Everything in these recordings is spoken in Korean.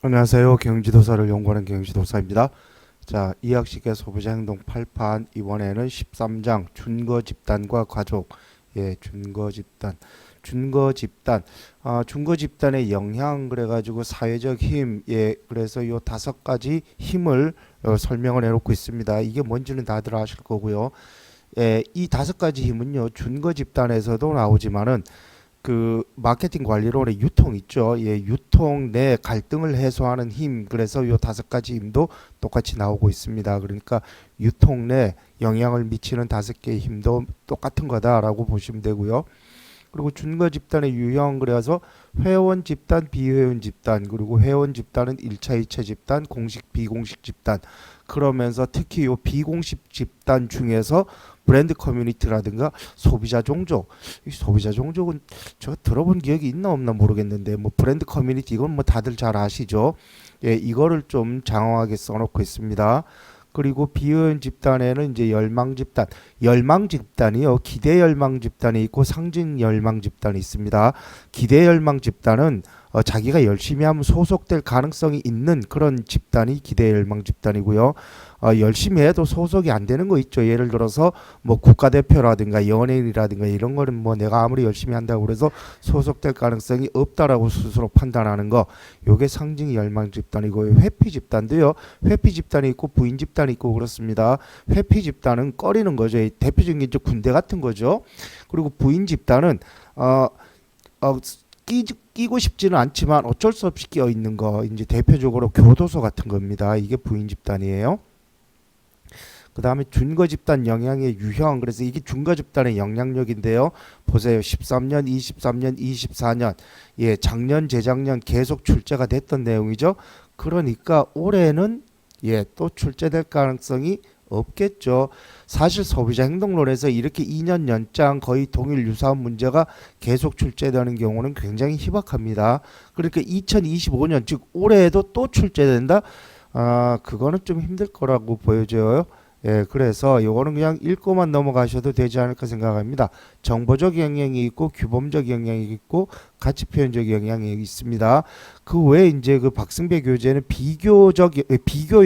안녕하세요. 경영지도사를 연구하는 경영지도사입니다. 자, 이학식의 소비자 행동 8판 이번에는 13장 준거 집단과 가족. 예, 준거 집단. 준거 집단의 영향 그래가지고 사회적 힘. 예, 그래서 요 5가지 힘을 설명을 해놓고 있습니다. 이게 뭔지는 다들 아실 거고요. 예, 이 5가지 힘은요. 준거 집단에서도 나오지만은 그 마케팅 관리론의 유통 있죠. 예, 유통 내 갈등을 해소하는 힘. 그래서 요 5가지 힘도 똑같이 나오고 있습니다. 그러니까 유통 내 영향을 미치는 5개의 힘도 똑같은 거다라고 보시면 되고요. 그리고 준거 집단의 유형 그래서 회원 집단, 비회원 집단, 그리고 회원 집단은 1차, 2차 집단, 공식, 비공식 집단. 그러면서 특히 요 비공식 집단 중에서 브랜드 커뮤니티라든가 소비자 종족. 이 소비자 종족은 제가 들어본 기억이 있나 없나 모르겠는데 뭐 브랜드 커뮤니티 이건 뭐 다들 잘 아시죠? 예, 이거를 좀 장황하게 써놓고 있습니다. 그리고 비회원 집단에는 이제 열망 집단이요. 기대 열망 집단이 있고 상징 열망 집단이 있습니다. 기대 열망 집단은 자기가 열심히 하면 소속될 가능성이 있는 그런 집단이 기대 열망 집단이고요. 열심히 해도 소속이 안 되는 거 있죠. 예를 들어서 뭐 국가대표라든가 연예인이라든가 이런 거는 뭐 내가 아무리 열심히 한다고 그래서 소속될 가능성이 없다라고 스스로 판단하는 거. 요게 상징 열망 집단이고 회피 집단도요. 회피 집단이 있고 부인 집단이 있고 그렇습니다. 회피 집단은 꺼리는 거죠. 대표적인 게 이제 군대 같은 거죠. 그리고 부인 집단은 어, 어, 끼고 싶지는 않지만 어쩔 수 없이 끼어 있는 거. 이제 대표적으로 교도소 같은 겁니다. 이게 부인 집단이에요. 그 다음에 준거 집단 영향의 유형. 그래서 이게 준거 집단의 영향력인데요. 보세요. 13년, 23년, 24년. 예, 작년, 재작년 계속 출제가 됐던 내용이죠. 그러니까 올해는 예, 또 출제될 가능성이 없겠죠. 사실 소비자 행동론에서 이렇게 2년 연장 거의 동일 유사한 문제가 계속 출제되는 경우는 굉장히 희박합니다. 그러니까 2025년 즉 올해에도 또 출제된다? 그거는 좀 힘들 거라고 보여져요. 예, 그래서 요거는 그냥 읽고만 넘어가셔도 되지 않을까 생각합니다. 정보적 영향이 있고 규범적 영향이 있고 가치 표현적 영향이 있습니다. 그 외에 이제 그 박승배 교재는 비교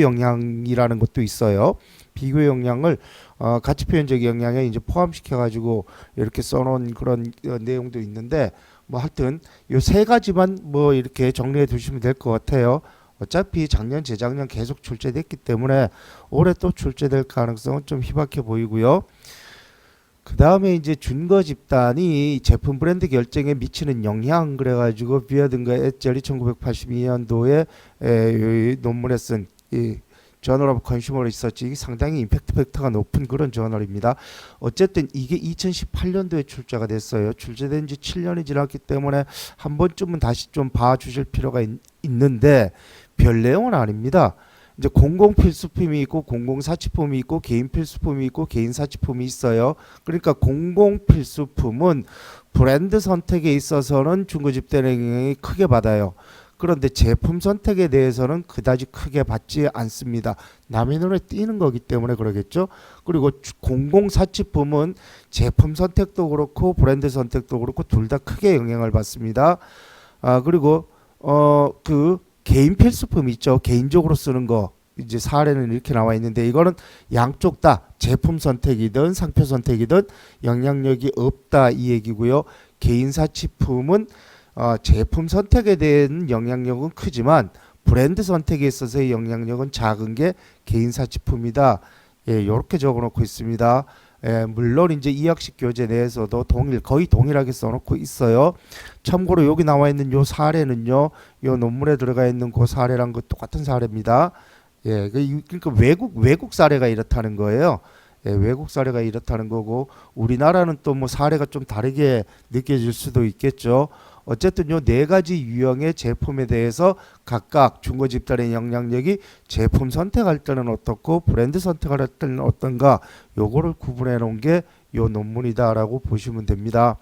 영향이라는 것도 있어요. 비교 영향을 가치 표현적 영향에 이제 포함시켜 가지고 이렇게 써놓은 그런 내용도 있는데 뭐 하여튼 요 3가지만 뭐 이렇게 정리해 두시면 될 것 같아요. 어차피 작년, 재작년 계속 출제됐기 때문에 올해 또 출제될 가능성은 좀 희박해 보이고요. 그 다음에 이제 준거 집단이 제품 브랜드 결정에 미치는 영향 그래가지고 비어든가 에젤리 1982년도에 논문에 쓴 이 저널 오브 컨슈머 리서치 상당히 임팩트 팩터가 높은 그런 저널입니다. 어쨌든 이게 2018년도에 출제가 됐어요. 출제된 지 7년이 지났기 때문에 한 번쯤은 다시 좀 봐주실 필요가 있는데 별 내용은 아닙니다. 이제 공공 필수품이 있고 공공 사치품이 있고 개인 필수품이 있고 개인 사치품이 있어요. 그러니까 공공 필수품은 브랜드 선택에 있어서는 중고 집단 영향이 크게 받아요. 그런데 제품 선택에 대해서는 그다지 크게 받지 않습니다. 남의 눈에 띄는 거기 때문에 그러겠죠. 그리고 공공 사치품은 제품 선택도 그렇고 브랜드 선택도 그렇고 둘 다 크게 영향을 받습니다. 그리고 그 개인 필수품 있죠. 개인적으로 쓰는 거. 이제 사례는 이렇게 나와 있는데 이거는 양쪽 다 제품 선택이든 상표 선택이든 영향력이 없다 이 얘기고요. 개인 사치품은 제품 선택에 대한 영향력은 크지만 브랜드 선택에 있어서의 영향력은 작은 게 개인 사치품이다. 예, 이렇게 적어놓고 있습니다. 예, 물론 이제 이학식 교재 내에서도 거의 동일하게 써놓고 있어요. 참고로 여기 나와 있는 요 사례는요, 요 논문에 들어가 있는 그 사례랑 그 똑같은 사례입니다. 예, 그러니까 외국 사례가 이렇다는 거예요. 예, 외국 사례가 이렇다는 거고 우리나라는 또 뭐 사례가 좀 다르게 느껴질 수도 있겠죠. 어쨌든 요 4가지 유형의 제품에 대해서 각각 중고 집단의 영향력이 제품 선택할 때는 어떻고 브랜드 선택할 때는 어떤가 요거를 구분해 놓은 게 요 논문이다라고 보시면 됩니다.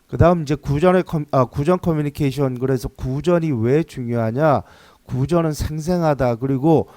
그 다음 이제 구전 커뮤니케이션. 그래서 구전이 왜 중요하냐. 구전은 생생하다. 그리고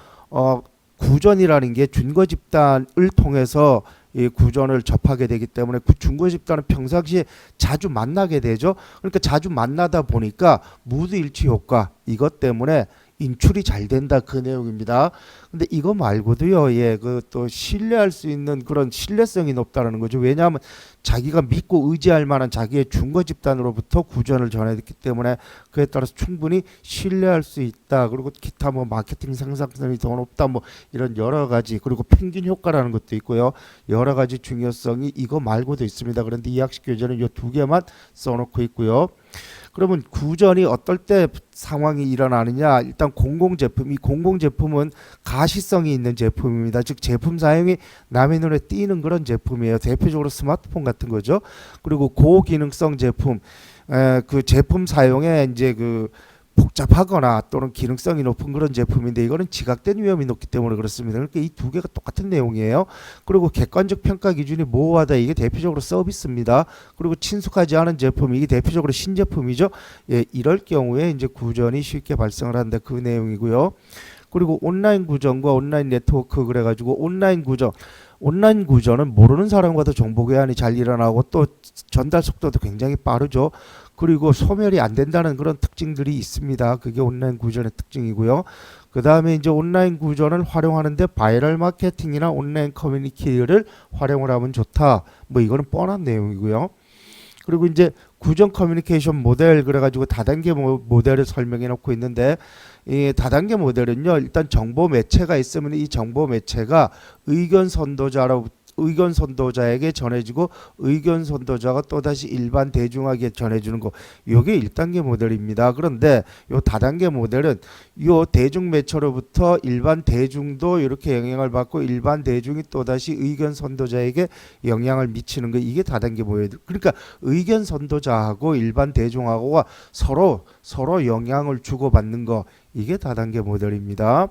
구전이라는 게 준거 집단을 통해서 이 구전을 접하게 되기 때문에 준거 집단은 평상시에 자주 만나게 되죠. 그러니까 자주 만나다 보니까 무드 일치 효과 이것 때문에 인출이 잘 된다 그 내용입니다. 근데 이거 말고도요, 예, 그 또 신뢰할 수 있는 그런 신뢰성이 높다라는 거죠. 왜냐하면 자기가 믿고 의지할 만한 자기의 중거 집단으로부터 구전을 전해듣기 때문에 그에 따라서 충분히 신뢰할 수 있다. 그리고 기타 뭐 마케팅 생산성이 더 높다, 뭐 이런 여러 가지, 그리고 평균 효과라는 것도 있고요. 여러 가지 중요성이 이거 말고도 있습니다. 그런데 이 학식 교재는 이 두 개만 써놓고 있고요. 그러면 구전이 어떨 때 상황이 일어나느냐? 일단 공공제품, 이 공공제품은 가시성이 있는 제품입니다. 즉 제품 사용이 남의 눈에 띄는 그런 제품이에요. 대표적으로 스마트폰 같은 거죠. 그리고 고기능성 제품, 그 제품 사용에 이제 그 복잡하거나 또는 기능성이 높은 그런 제품인데 이거는 지각된 위험이 높기 때문에 그렇습니다. 그러니까 이 두 개가 똑같은 내용이에요. 그리고 객관적 평가 기준이 모호하다. 이게 대표적으로 서비스입니다. 그리고 친숙하지 않은 제품, 이게 대표적으로 신제품이죠. 예, 이럴 경우에 이제 구전이 쉽게 발생을 한다. 그 내용이고요. 그리고 온라인 구전과 온라인 네트워크 그래가지고 온라인 구전은 모르는 사람과도 정보 교환이 잘 일어나고 또 전달 속도도 굉장히 빠르죠. 그리고 소멸이 안 된다는 그런 특징들이 있습니다. 그게 온라인 구전의 특징이고요. 그 다음에 이제 온라인 구전을 활용하는데 바이럴 마케팅이나 온라인 커뮤니티를 활용을 하면 좋다. 뭐 이거는 뻔한 내용이고요. 그리고 이제 구전 커뮤니케이션 모델 그래가지고 다단계 모델을 설명해 놓고 있는데 이 다단계 모델은요, 일단 정보 매체가 있으면 이 정보 매체가 의견 선도자에게 전해지고 의견 선도자가 또다시 일반 대중에게 전해주는 거, 이게 1단계 모델입니다. 그런데 요 다단계 모델은 요 대중 매체로부터 일반 대중도 이렇게 영향을 받고 일반 대중이 또다시 의견 선도자에게 영향을 미치는 거, 이게 다단계 모델. 그러니까 의견 선도자하고 일반 대중하고가 서로 영향을 주고받는 거, 이게 다단계 모델입니다.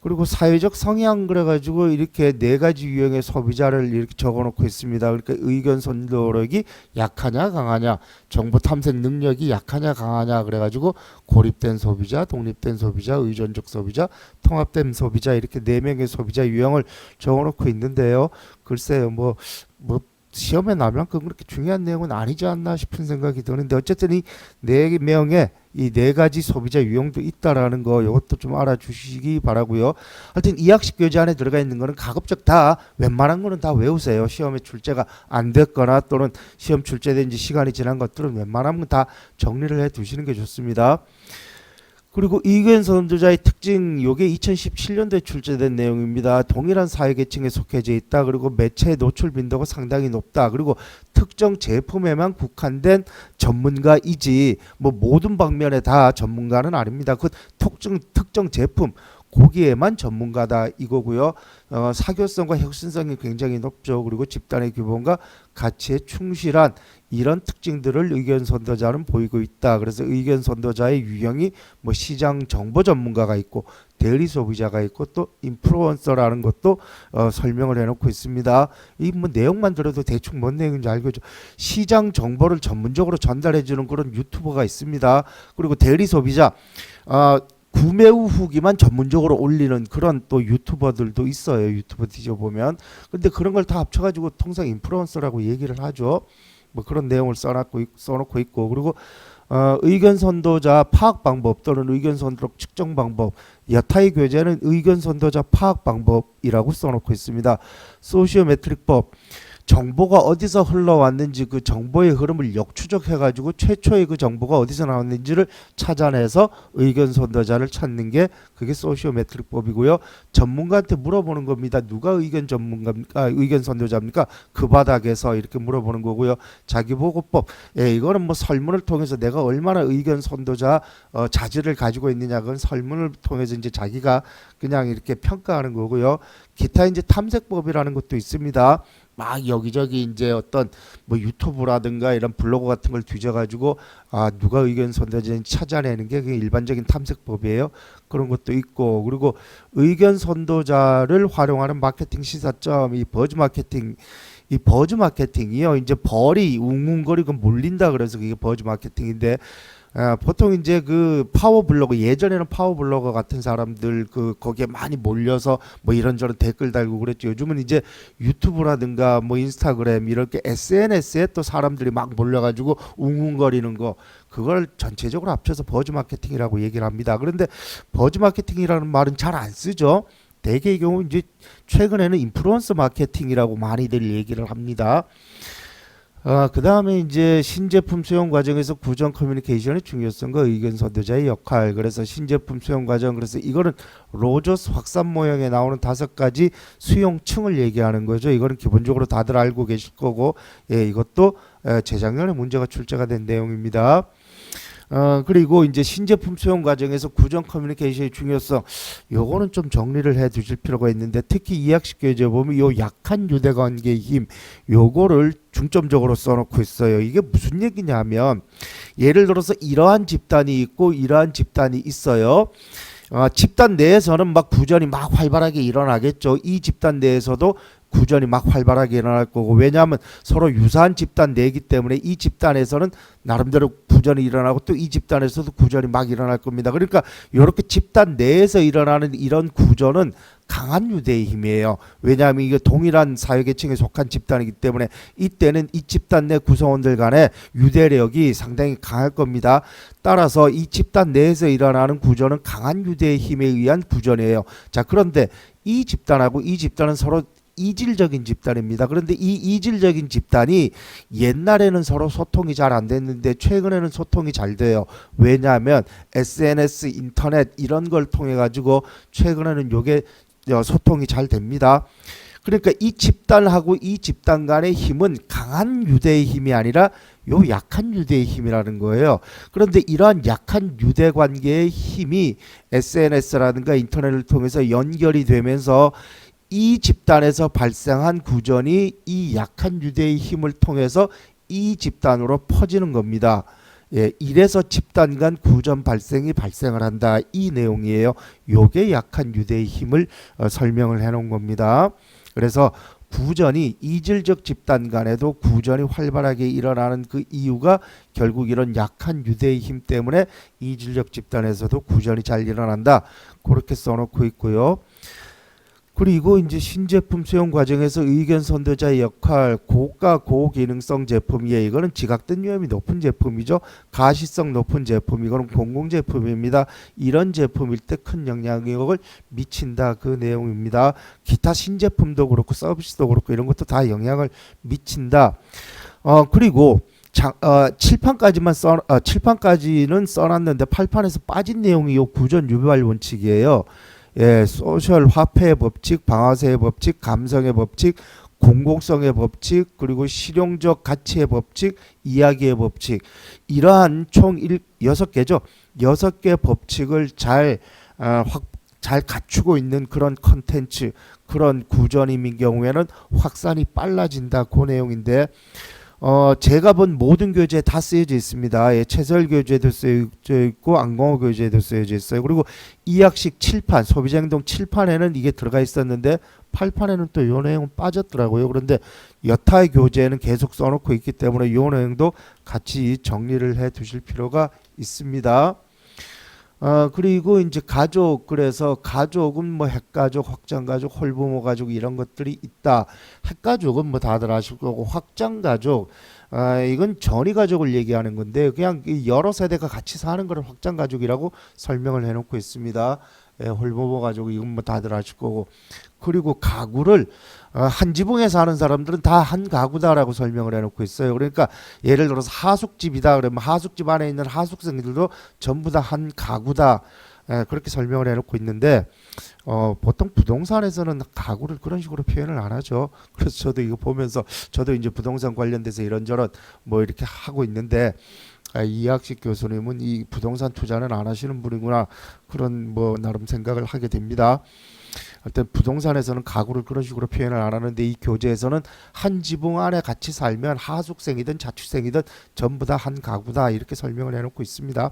그리고 사회적 성향 그래가지고 이렇게 네 가지 유형의 소비자를 이렇게 적어놓고 있습니다. 그러니까 의견 선도력이 약하냐 강하냐, 정보 탐색 능력이 약하냐 강하냐 그래가지고 고립된 소비자, 독립된 소비자, 의존적 소비자, 통합된 소비자, 이렇게 네 명의 소비자 유형을 적어놓고 있는데요. 글쎄요, 뭐 시험에 나면 그렇게 중요한 내용은 아니지 않나 싶은 생각이 드는데 어쨌든 이 네 명의 이 네 가지 소비자 유형도 있다라는 거, 이것도 좀 알아주시기 바라고요. 하여튼 이 학식 교재 안에 들어가 있는 거는 가급적 다 웬만한 거는 다 외우세요. 시험에 출제가 안 됐거나 또는 시험 출제된 지 시간이 지난 것들은 웬만하면 다 정리를 해 두시는 게 좋습니다. 그리고 의견 선도자의 특징, 요게 2017년도에 출제된 내용입니다. 동일한 사회계층에 속해져 있다. 그리고 매체의 노출 빈도가 상당히 높다. 그리고 특정 제품에만 국한된 전문가이지 뭐 모든 방면에 다 전문가는 아닙니다. 그 특정 제품 거기에만 전문가다 이거고요. 사교성과 혁신성이 굉장히 높죠. 그리고 집단의 규범과 가치에 충실한 이런 특징들을 의견 선도자는 보이고 있다. 그래서 의견 선도자의 유형이 뭐 시장 정보 전문가가 있고 대리 소비자가 있고 또 인플루언서라는 것도 설명을 해놓고 있습니다. 이 뭐 내용만 들어도 대충 뭔 내용인지 알겠죠. 시장 정보를 전문적으로 전달해주는 그런 유튜버가 있습니다. 그리고 대리 소비자, 구매 후 후기만 전문적으로 올리는 그런 또 유튜버들도 있어요. 유튜버 뒤져보면. 근데 그런 걸 다 합쳐가지고 통상 인플루언서라고 얘기를 하죠. 뭐 그런 내용을 써놓고 있고, 그리고 의견 선도자 파악 방법 또는 의견 선도력 측정 방법, 여타의 교재는 의견 선도자 파악 방법이라고 써놓고 있습니다. 소시오메트릭법, 정보가 어디서 흘러왔는지 그 정보의 흐름을 역추적해가지고 최초의 그 정보가 어디서 나왔는지를 찾아내서 의견 선도자를 찾는 게 그게 소시오메트릭법이고요. 전문가한테 물어보는 겁니다. 누가 의견 전문가입니까? 의견 선도자입니까? 그 바닥에서 이렇게 물어보는 거고요. 자기보고법, 예, 이거는 뭐 설문을 통해서 내가 얼마나 의견 선도자 자질을 가지고 있느냐, 그건 설문을 통해서 이제 자기가 그냥 이렇게 평가하는 거고요. 기타 이제 탐색법이라는 것도 있습니다. 막 여기저기 이제 어떤 뭐 유튜브라든가 이런 블로그 같은 걸 뒤져가지고 누가 의견 선도자인지 찾아내는 게 그게 일반적인 탐색법이에요. 그런 것도 있고, 그리고 의견 선도자를 활용하는 마케팅 시사점, 이 버즈 마케팅이요. 이제 벌이 웅웅거리고 몰린다 그래서 그게 버즈 마케팅인데 보통 이제 그 파워블로거 예전에는 파워블로거 같은 사람들 그 거기에 많이 몰려서 뭐 이런저런 댓글 달고 그랬죠. 요즘은 이제 유튜브라든가 뭐 인스타그램 이렇게 SNS에 또 사람들이 막 몰려가지고 웅웅거리는 거 그걸 전체적으로 합쳐서 버즈 마케팅이라고 얘기를 합니다. 그런데 버즈 마케팅이라는 말은 잘 안 쓰죠. 대개의 경우 이제 최근에는 인플루언서 마케팅이라고 많이들 얘기를 합니다. 그 다음에 이제 신제품 수용 과정에서 구전 커뮤니케이션의 중요성과 의견 선도자의 역할. 그래서 신제품 수용 과정. 그래서 이거는 로저스 확산 모형에 나오는 5가지 수용층을 얘기하는 거죠. 이거는 기본적으로 다들 알고 계실 거고, 예, 이것도 재작년에 문제가 출제가 된 내용입니다. 그리고 이제 신제품 수용 과정에서 구전 커뮤니케이션의 중요성 요거는 좀 정리를 해 두실 필요가 있는데 특히 이학식 교재 보면 요 약한 유대 관계의 힘 요거를 중점적으로 써놓고 있어요. 이게 무슨 얘기냐면 예를 들어서 이러한 집단이 있고 이러한 집단이 있어요. 집단 내에서는 막 구전이 막 활발하게 일어나겠죠. 이 집단 내에서도 구전이 막 활발하게 일어날 거고 왜냐하면 서로 유사한 집단 내기 때문에 이 집단에서는 나름대로 구전이 일어나고 또 이 집단에서도 구전이 막 일어날 겁니다. 그러니까 이렇게 집단 내에서 일어나는 이런 구전은 강한 유대의 힘이에요. 왜냐하면 이게 동일한 사회계층에 속한 집단이기 때문에 이때는 이 집단 내 구성원들 간의 유대력이 상당히 강할 겁니다. 따라서 이 집단 내에서 일어나는 구전은 강한 유대의 힘에 의한 구전이에요. 자, 그런데 이 집단하고 이 집단은 서로 이질적인 집단입니다. 그런데 이 이질적인 집단이 옛날에는 서로 소통이 잘 안 됐는데 최근에는 소통이 잘 돼요. 왜냐하면 SNS, 인터넷 이런 걸 통해 가지고 최근에는 요게 소통이 잘 됩니다. 그러니까 이 집단하고 이 집단 간의 힘은 강한 유대의 힘이 아니라 요 약한 유대의 힘이라는 거예요. 그런데 이러한 약한 유대 관계의 힘이 SNS라든가 인터넷을 통해서 연결이 되면서 이 집단에서 발생한 구전이 이 약한 유대의 힘을 통해서 이 집단으로 퍼지는 겁니다. 예, 이래서 집단 간 구전 발생이 발생을 한다. 이 내용이에요. 요게 약한 유대의 힘을 설명을 해 놓은 겁니다. 그래서 구전이 이질적 집단 간에도 구전이 활발하게 일어나는 그 이유가 결국 이런 약한 유대의 힘 때문에 이질적 집단에서도 구전이 잘 일어난다. 그렇게 써놓고 있고요. 그리고 이제 신제품 수용 과정에서 의견 선도자의 역할, 고가 고기능성 제품이에요. 이거는 지각된 위험이 높은 제품이죠. 가시성 높은 제품, 이거는 공공 제품입니다. 이런 제품일 때 큰 영향력을 미친다 그 내용입니다. 기타 신제품도 그렇고 서비스도 그렇고 이런 것도 다 영향을 미친다. 그리고 칠판까지는 써놨는데 8판에서 빠진 내용이 요 구전 유발 원칙이에요. 예, 소셜 화폐의 법칙, 방아쇠의 법칙, 감성의 법칙, 공공성의 법칙, 그리고 실용적 가치의 법칙, 이야기의 법칙. 이러한 총 6개죠. 6개 법칙을 잘 갖추고 있는 그런 컨텐츠, 그런 구전임인 경우에는 확산이 빨라진다. 그 내용인데 제가 본 모든 교재에 다 쓰여져 있습니다. 예, 최설 교재도 쓰여져 있고 안공어 교재도 쓰여져 있어요. 그리고 이학식 7판, 소비자행동 7판에는 이게 들어가 있었는데 8판에는 또 이 내용은 빠졌더라고요. 그런데 여타의 교재에는 계속 써놓고 있기 때문에 이 내용도 같이 정리를 해 두실 필요가 있습니다. 그리고 이제 가족, 그래서 가족은 뭐 핵가족, 확장가족, 홀부모 가족 이런 것들이 있다. 핵가족은 뭐 다들 아실 거고 확장가족, 이건 전이가족을 얘기하는 건데 그냥 여러 세대가 같이 사는 거를 확장가족이라고 설명을 해놓고 있습니다. 예, 홀부모 가족 이건 뭐 다들 아실 거고. 그리고 가구를 한 지붕에 사는 사람들은 다 한 가구다라고 설명을 해놓고 있어요. 그러니까 예를 들어서 하숙집이다 그러면 하숙집 안에 있는 하숙생들도 전부 다 한 가구다. 그렇게 설명을 해놓고 있는데 보통 부동산에서는 가구를 그런 식으로 표현을 안 하죠. 그래서 저도 이거 보면서 저도 이제 부동산 관련돼서 이런저런 뭐 이렇게 하고 있는데 이학식 교수님은 이 부동산 투자는 안 하시는 분이구나 그런 뭐 나름 생각을 하게 됩니다. 하여튼 부동산에서는 가구를 그런 식으로 표현을 안 하는데 이 교재에서는 한 지붕 안에 같이 살면 하숙생이든 자취생이든 전부 다 한 가구다 이렇게 설명을 해놓고 있습니다.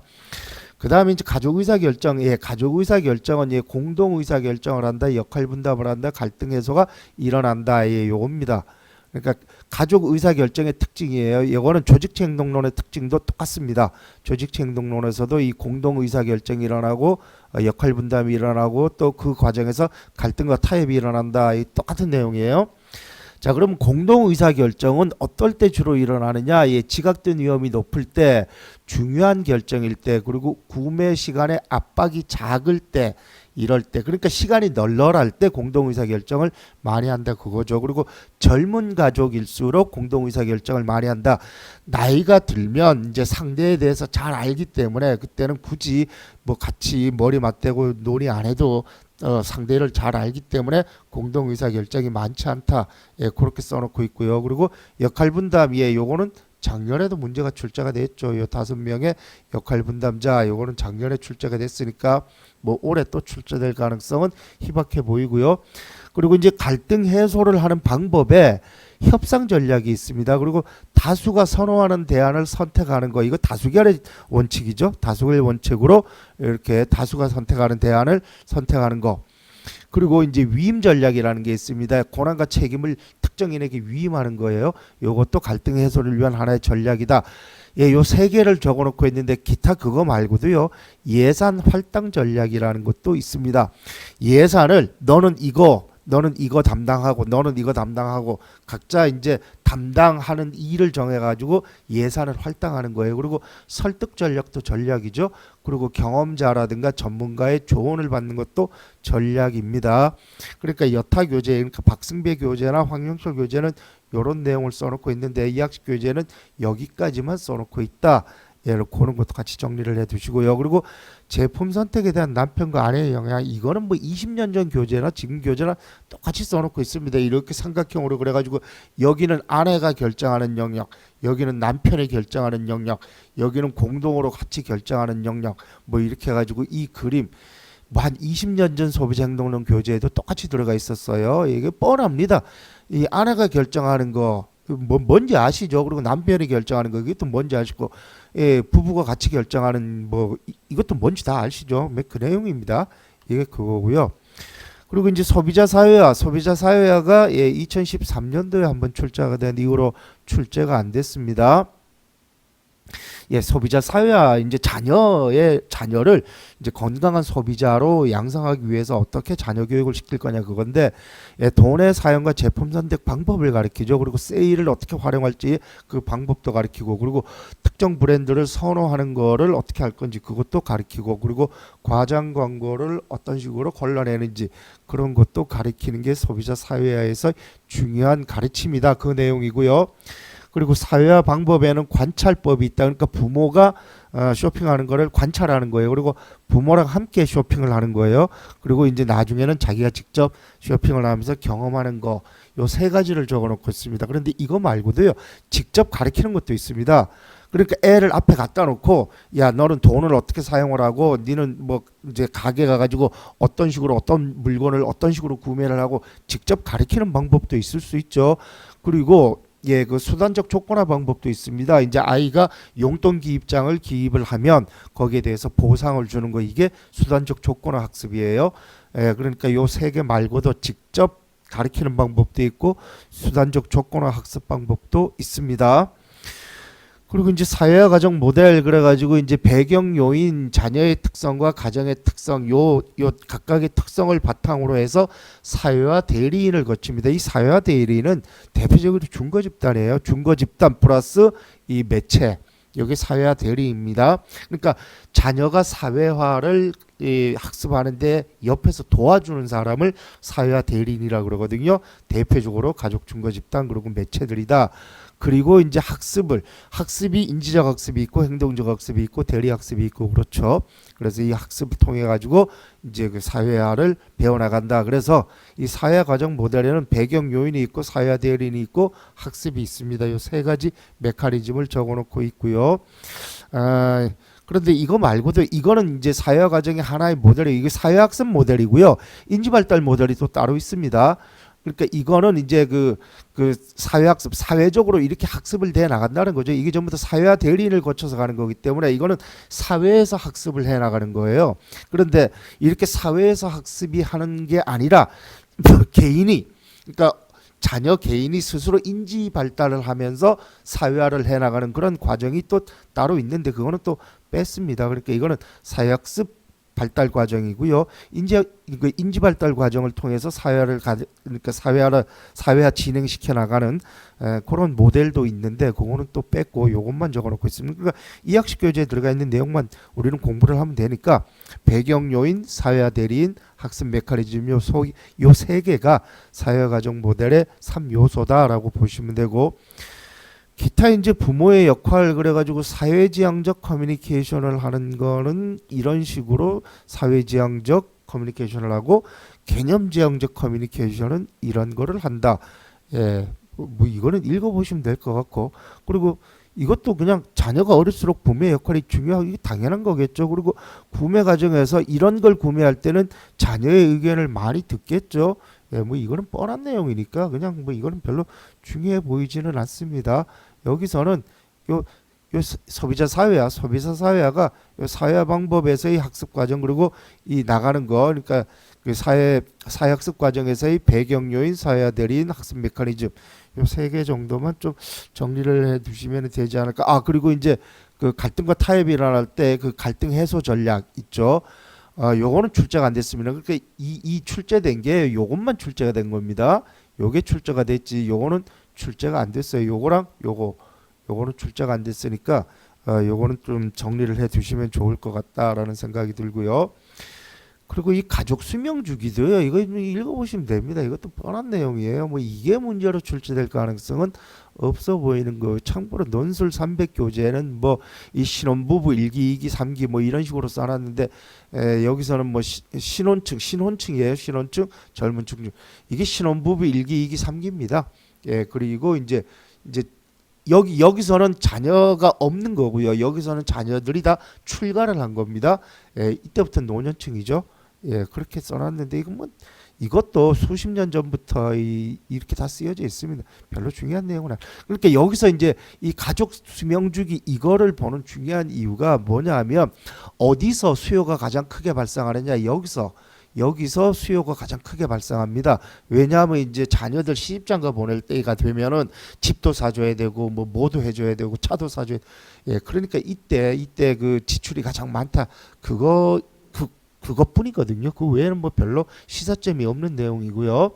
그 다음에 이제 가족 의사결정, 가족 의사결정은 공동 의사결정을 한다, 역할 분담을 한다, 갈등 해소가 일어난다, 요겁니다. 그러니까 가족 의사결정의 특징이에요. 이거는 조직체 행동론의 특징도 똑같습니다. 조직체 행동론에서도 이 공동 의사결정이 일어나고 역할 분담이 일어나고 또 그 과정에서 갈등과 타협이 일어난다. 이 똑같은 내용이에요. 자, 그럼 공동 의사결정은 어떨 때 주로 일어나느냐? 예, 지각된 위험이 높을 때, 중요한 결정일 때, 그리고 구매 시간의 압박이 작을 때, 이럴 때, 그러니까 시간이 널널할 때 공동 의사결정을 많이 한다 그거죠. 그리고 젊은 가족일수록 공동 의사결정을 많이 한다. 나이가 들면 이제 상대에 대해서 잘 알기 때문에 그때는 굳이 뭐 같이 머리 맞대고 논의 안 해도 상대를 잘 알기 때문에 공동 의사결정이 많지 않다. 예, 그렇게 써놓고 있고요. 그리고 역할 분담, 예, 요거는 작년에도 문제가 출제가 됐죠. 요 5명의 역할 분담자, 요거는 작년에 출제가 됐으니까 뭐 올해 또 출제될 가능성은 희박해 보이고요. 그리고 이제 갈등 해소를 하는 방법에 협상 전략이 있습니다. 그리고 다수가 선호하는 대안을 선택하는 거, 이거 다수결의 원칙이죠. 다수결의 원칙으로 이렇게 다수가 선택하는 대안을 선택하는 거. 그리고 이제 위임 전략이라는 게 있습니다. 권한과 책임을 특정인에게 위임하는 거예요. 이것도 갈등 해소를 위한 하나의 전략이다. 예, 요 세 개를 적어놓고 있는데 기타 그거 말고도요. 예산 할당 전략이라는 것도 있습니다. 예산을 너는 이거 담당하고 너는 이거 담당하고 각자 이제 담당하는 일을 정해가지고 예산을 할당하는 거예요. 그리고 설득 전략도 전략이죠. 그리고 경험자라든가 전문가의 조언을 받는 것도 전략입니다. 그러니까 여타 교재, 그러니까 박승배 교재나 황영철 교재는 이런 내용을 써놓고 있는데 이학식 교재는 여기까지만 써놓고 있다. 예, 그런 것도 같이 정리를 해두시고요. 그리고 제품 선택에 대한 남편과 아내의 영향, 이거는 뭐 20년 전 교재나 지금 교재나 똑같이 써놓고 있습니다. 이렇게 삼각형으로 그래가지고 여기는 아내가 결정하는 영역, 여기는 남편이 결정하는 영역, 여기는 공동으로 같이 결정하는 영역, 뭐 이렇게 해가지고 이 그림 뭐 한 20년 전 소비자 행동론 교재에도 똑같이 들어가 있었어요. 이게 뻔합니다. 이 아내가 결정하는 거 뭔지 아시죠? 그리고 남편이 결정하는 거 이것도 뭔지 아시고, 예, 부부가 같이 결정하는 뭐 이것도 뭔지 다 아시죠? 그 내용입니다. 이게 그거고요. 그리고 이제 소비자 사회화가 예, 2013년도에 한번 출제가 된 이후로 출제가 안 됐습니다. 예, 소비자 사회화, 이제 자녀를 이제 건강한 소비자로 양성하기 위해서 어떻게 자녀 교육을 시킬 거냐 그건데, 예, 돈의 사용과 제품 선택 방법을 가르치죠. 그리고 세일을 어떻게 활용할지 그 방법도 가르치고, 그리고 특정 브랜드를 선호하는 거를 어떻게 할 건지 그것도 가르치고, 그리고 과장 광고를 어떤 식으로 걸러내는지 그런 것도 가르치는 게 소비자 사회화에서 중요한 가르침이다. 그 내용이고요. 그리고 사회화 방법에는 관찰법이 있다. 그러니까 부모가 쇼핑하는 거를 관찰하는 거예요. 그리고 부모랑 함께 쇼핑을 하는 거예요. 그리고 이제 나중에는 자기가 직접 쇼핑을 하면서 경험하는 거, 요 세 가지를 적어놓고 있습니다. 그런데 이거 말고도요, 직접 가르치는 것도 있습니다. 그러니까 애를 앞에 갖다 놓고, 야, 너는 돈을 어떻게 사용을 하고, 니는 뭐 이제 가게 가가지고 어떤 식으로 어떤 물건을 어떤 식으로 구매를 하고 직접 가르치는 방법도 있을 수 있죠. 그리고 예, 그 수단적 조건화 방법도 있습니다. 이제 아이가 용돈 기입장을 기입을 하면 거기에 대해서 보상을 주는 거, 이게 수단적 조건화 학습이에요. 예, 그러니까 요 세 개 말고도 직접 가르치는 방법도 있고 수단적 조건화 학습 방법도 있습니다. 그리고 이제 사회화 가정 모델 그래가지고 이제 배경 요인, 자녀의 특성과 가정의 특성, 요 각각의 특성을 바탕으로 해서 사회화 대리인을 거칩니다. 이 사회화 대리인은 대표적으로 중거 집단이에요. 중거 집단 플러스 이 매체, 여기 사회화 대리입니다. 그러니까 자녀가 사회화를 학습하는데 옆에서 도와주는 사람을 사회화 대리인이라고 그러거든요. 대표적으로 가족 중거 집단 그리고 매체들이다. 그리고 이제 학습이 인지적 학습이 있고 행동적 학습이 있고 대리 학습이 있고 그렇죠. 그래서 이 학습을 통해 가지고 이제 그 사회화를 배워나간다. 그래서 이 사회화 과정 모델에는 배경 요인이 있고 사회화 대리인이 있고 학습이 있습니다. 이 세 가지 메커니즘을 적어놓고 있고요. 그런데 이거 말고도 이거는 이제 사회화 과정의 하나의 모델이에요. 이게 사회학습 모델이고요. 인지발달 모델이 또 따로 있습니다. 그러니까 이거는 이제 그 사회학습, 사회적으로 이렇게 학습을 돼 나간다는 거죠. 이게 전부 다 사회화 대리인을 거쳐서 가는 거기 때문에 이거는 사회에서 학습을 해 나가는 거예요. 그런데 이렇게 사회에서 학습이 하는 게 아니라 개인이, 그러니까 자녀 개인이 스스로 인지 발달을 하면서 사회화를 해나가는 그런 과정이 또 따로 있는데 그거는 또 뺐습니다. 그러니까 이거는 사회학습 발달 과정이고요. 인지 발달 과정을 통해서 그러니까 사회화 진행시켜 나가는 그런 모델도 있는데 그거는 또 뺐고 요것만 적어놓고 있습니다. 그러니까 이 학습 교재에 들어가 있는 내용만 우리는 공부를 하면 되니까 배경 요인, 사회화 대리인, 학습 메커니즘 요 세 개가 사회화 과정 모델의 3요소다라고 보시면 되고 기타 이제 부모의 역할 그래가지고 사회지향적 커뮤니케이션을 하는 거는 이런 식으로 사회지향적 커뮤니케이션을 하고 개념지향적 커뮤니케이션은 이런 거를 한다. 예, 뭐 이거는 읽어보시면 될 것 같고 그리고 이것도 그냥 자녀가 어릴수록 부모의 역할이 중요하기 당연한 거겠죠. 그리고 구매 과정에서 이런 걸 구매할 때는 자녀의 의견을 많이 듣겠죠. 예, 뭐 이거는 뻔한 내용이니까 그냥 뭐 이거는 별로 중요해 보이지는 않습니다. 여기서는 요 소비자 사회화가 요 사회화 방법에서의 학습 과정 그리고 이 나가는 거 그러니까 그 사회학습 과정에서의 배경 요인, 사회화 대리인, 학습 메커니즘 요 세 개 정도만 좀 정리를 해 두시면 되지 않을까. 아, 그리고 이제 그 갈등과 타협이 일어날 때 그 갈등 해소 전략 있죠. 요거는 출제가 안 됐습니다. 그러니까 이 출제된 게 요것만 출제가 된 겁니다. 요게 출제가 됐지 요거는 출제가 안 됐어요. 요거랑 요거는 출제가 안 됐으니까 요거는 좀 정리를 해 두시면 좋을 것 같다라는 생각이 들고요. 그리고 이 가족 수명 주기도요. 이거 읽어보시면 됩니다. 이것도 뻔한 내용이에요. 뭐 이게 문제로 출제될 가능성은 없어 보이는 거. 참고로 논술 300 교재는 뭐 이 신혼부부 1기, 2기, 3기 뭐 이런 식으로 써놨는데 여기서는 뭐 신혼층이에요. 신혼층, 젊은층 중 이게 신혼부부 1기, 2기, 3기입니다. 예, 그리고 이제 여기서는 자녀가 없는 거고요. 여기서는 자녀들이 다 출가를 한 겁니다. 예, 이때부터 노년층이죠. 예, 그렇게 써놨는데 이것도 수십 년 전부터 이렇게 다 쓰여져 있습니다. 별로 중요한 내용은 아니에요. 그러니까 여기서 이제 이 가족 수명주기 이거를 보는 중요한 이유가 뭐냐면 어디서 수요가 가장 크게 발생하느냐 여기서 수요가 가장 크게 발생합니다. 왜냐하면 이제 자녀들 시집장가 보낼 때가 되면은 집도 사줘야 되고 뭐 뭐도 해줘야 되고 차도 사줘야 예, 그러니까 이때 그 지출이 가장 많다. 그것뿐이거든요. 그 외에는 뭐 별로 시사점이 없는 내용이고요.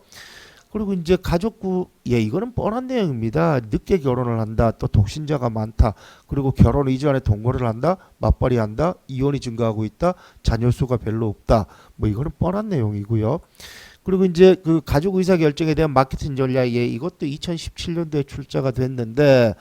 그리고 이제 가족구 이거는 뻔한 내용입니다. 늦게 결혼을 한다. 또 독신자가 많다. 그리고 결혼 이전에 동거를 한다. 맞벌이 한다. 이혼이 증가하고 있다. 자녀 수가 별로 없다. 뭐 이거는 뻔한 내용이고요. 그리고 이제 그 가족 의사 결정에 대한 마케팅 전략에 이것도 2017년도에 출자가 됐는데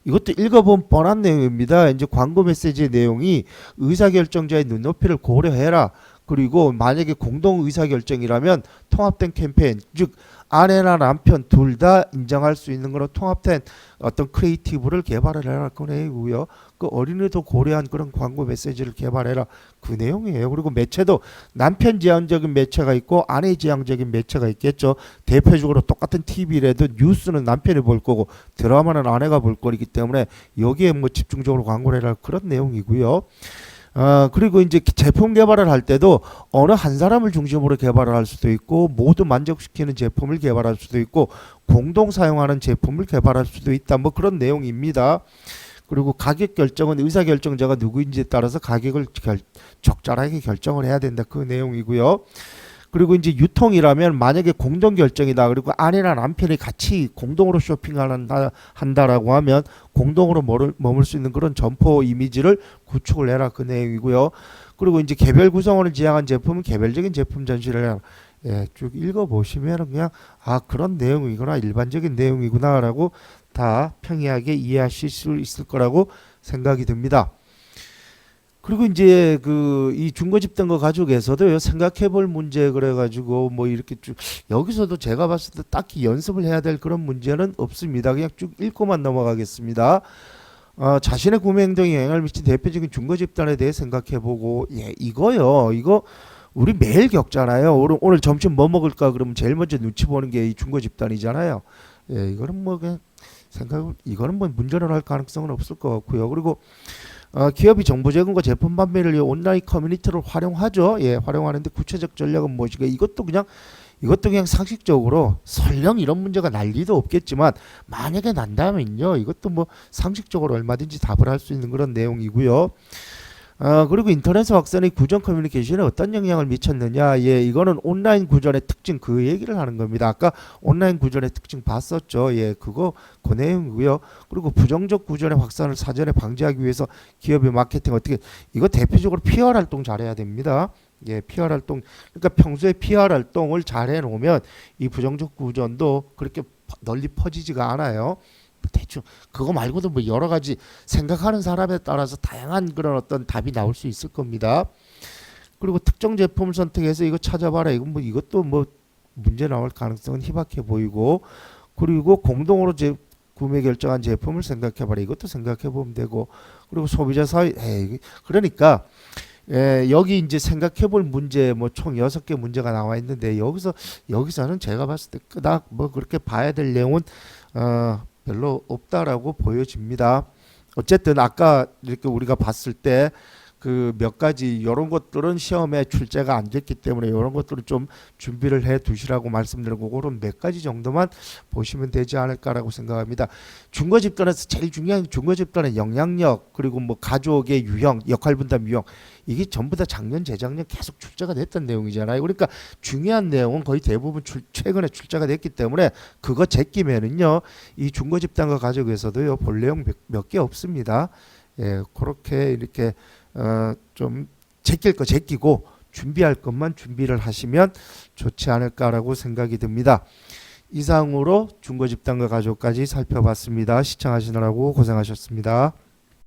이것도 읽어보면 뻔한 내용입니다. 이제 광고 메시지의 내용이 의사결정자의 눈높이를 고려해라. 그리고 만약에 공동 의사결정이라면 통합된 캠페인, 즉 아내나 남편 둘 다 인정할 수 있는 그런 통합된 어떤 크리에이티브를 개발을 해라. 그 내용이고요. 그 어린이도 고려한 그런 광고 메시지를 개발해라. 그 내용이에요. 그리고 매체도 남편 지향적인 매체가 있고 아내 지향적인 매체가 있겠죠. 대표적으로 똑같은 TV라도 뉴스는 남편이 볼 거고 드라마는 아내가 볼 거기 때문에 여기에 뭐 집중적으로 광고를 해라. 그런 내용이고요. 그리고 이제 제품 개발을 할 때도 어느 한 사람을 중심으로 개발을 할 수도 있고 모두 만족시키는 제품을 개발할 수도 있고 공동 사용하는 제품을 개발할 수도 있다. 뭐 그런 내용입니다. 그리고 가격 결정은 의사결정자가 누구인지에 따라서 가격을 적절하게 결정을 해야 된다. 그 내용이고요. 그리고 이제 유통이라면 만약에 공동 결정이다. 그리고 아내나 남편이 같이 공동으로 한다라고 하면 공동으로 머물 수 있는 그런 점포 이미지를 구축을 해라. 그 내용이고요. 그리고 이제 개별 구성원을 지향한 제품은 개별적인 제품 전시를 해라. 예, 쭉 읽어보시면 그냥 그런 내용이구나 일반적인 내용이구나라고 다 평이하게 이해하실 수 있을 거라고 생각이 듭니다. 그리고 이제 이 중고집단과 가족에서도 생각해 볼 문제 그래가지고 뭐 이렇게 쭉 여기서도 제가 봤을 때 딱히 연습을 해야 될 그런 문제는 없습니다. 그냥 쭉 읽고만 넘어가겠습니다. 자신의 구매 행동에 영향을 미친 대표적인 중고집단에 대해 생각해 보고 이거 우리 매일 겪잖아요. 오늘 점심 뭐 먹을까 그러면 제일 먼저 눈치 보는 게 이 중고집단이잖아요. 이거는 뭐 그냥 이거는 뭐 문제를 할 가능성은 없을 것 같고요. 그리고 기업이 정보 제공과 제품 판매를 위해 온라인 커뮤니티를 활용하죠. 활용하는데 구체적 전략은 무엇인가? 이것도 그냥 이것도 그냥 상식적으로 설령 이런 문제가 날 리도 없겠지만 만약에 난다면요. 이것도 뭐 상식적으로 얼마든지 답을 할 수 있는 그런 내용이고요. 그리고 인터넷 확산이 구전 커뮤니케이션에 어떤 영향을 미쳤느냐. 예, 이거는 온라인 구전의 특징 그 얘기를 하는 겁니다. 아까 온라인 구전의 특징 봤었죠. 예, 그 내용이고요. 그리고 부정적 구전의 확산을 사전에 방지하기 위해서 기업의 마케팅 어떻게 이거 대표적으로 PR 활동 잘해야 됩니다. 예, PR 활동 그러니까 평소에 PR 활동을 잘 해놓으면 이 부정적 구전도 그렇게 널리 퍼지지가 않아요. 대충 그거 말고도 뭐 여러 가지 생각하는 사람에 따라서 다양한 그런 어떤 답이 나올 수 있을 겁니다. 그리고 특정 제품을 선택해서 이거 찾아봐라. 이건 뭐 이것도 뭐 문제 나올 가능성은 희박해 보이고 그리고 공동으로 구매 결정한 제품을 생각해봐라. 이것도 생각해보면 되고 그리고 소비자 사회 그러니까 여기 이제 생각해볼 문제 뭐 총 6개 문제가 나와 있는데 여기서는 제가 봤을 때 그닥 뭐 그렇게 봐야 될 내용은 별로 없다라고 보여집니다. 어쨌든 아까 이렇게 우리가 봤을 때 그 몇 가지 이런 것들은 시험에 출제가 안 됐기 때문에 이런 것들은 좀 준비를 해 두시라고 말씀드리고 그런 몇 가지 정도만 보시면 되지 않을까라고 생각합니다. 중거 집단에서 제일 중요한 중거 집단의 영향력 그리고 뭐 가족의 유형, 역할 분담 유형 이게 전부 다 작년 재작년 계속 출제가 됐던 내용이잖아요. 그러니까 중요한 내용은 거의 대부분 최근에 출제가 됐기 때문에 그거 제끼면은요 이 중거 집단과 가족에서도요 볼 내용 몇 개 없습니다. 예, 그렇게 이렇게 좀 제낄 거 제끼고 준비할 것만 준비를 하시면 좋지 않을까라고 생각이 듭니다. 이상으로 중고 집단과 가족까지 살펴봤습니다. 시청하시느라고 고생하셨습니다.